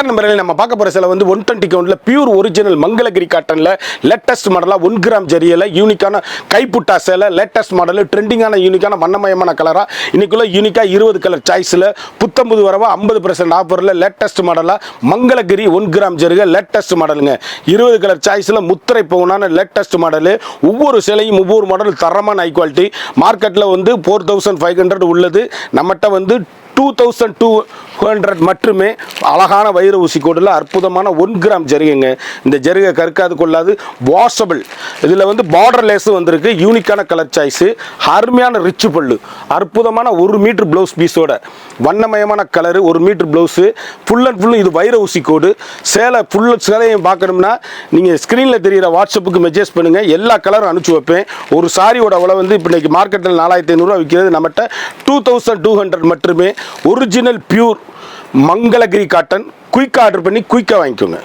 வணக்கம் நண்பர்களே, நம்ம பார்க்க போகிற சில வந்து 120 கவுண்டில் பியூர் ஒரிஜினல் மங்களகிரி காட்டனில் லேட்டஸ்ட் மாடலாக 1 கிராம் ஜரியில் யூனிக்கான கைப்புட்டா சேலை லேட்டஸ்ட் மாடல் ட்ரெண்டிங்கான யூனிக்கான வண்ணமயமான கலராக இன்னைக்குள்ள யூனிக்காக 20 கலர் சாய்ஸில் புத்தம்புது வரவா 50% ஆஃபரில் லேட்டஸ்ட் மாடலாக மங்களகிரி 1 கிராம் ஜரிகை லேட்டஸ்ட் மாடலுங்க. 20 கலர் சாய்ஸில் முத்திரை பவுனான லேட்டஸ்ட் மாடலு. ஒவ்வொரு சேலையும் ஒவ்வொரு மாடல் தரமான ஹை குவாலிட்டி. மார்க்கெட்டில் வந்து 4500 உள்ளது, நம்மகிட்ட வந்து 2200 மட்டுமே. அழகான வைர ஊசி கோடில் அற்புதமான 1 கிராம் ஜரிகைங்க. இந்த ஜரிகை கற்காது கொள்ளாது, வாஷபிள். இதில் வந்து பார்டர் லேஸு வந்திருக்கு, யூனிக்கான கலர் சாய்ஸு, அருமையான ரிச்சு பல்லு, அற்புதமான 1 மீட்டர் ப்ளவுஸ் பீஸோட வண்ணமயமான colour, 1 metre blouse, full and ஃபுல்லும் இது வைர ஊசி கோடு. சேலையும் பார்க்கணும்னா நீங்கள் ஸ்க்ரீனில் தெரிகிற வாட்ஸ்அப்புக்கு மெசேஜ் பண்ணுங்கள், எல்லா கலரும் அனுப்பிச்சி வைப்பேன். ஒரு சாரியோட விலை வந்து இப்போ இன்றைக்கி மார்க்கெட்டில் 4500 விற்கிறது, நம்மகிட்ட 2200 மட்டுமே. Original pure Mangalagiri cotton. குயிக்காக ஆர்டர் பண்ணி குயிக்காக வாங்கிக்கோங்க.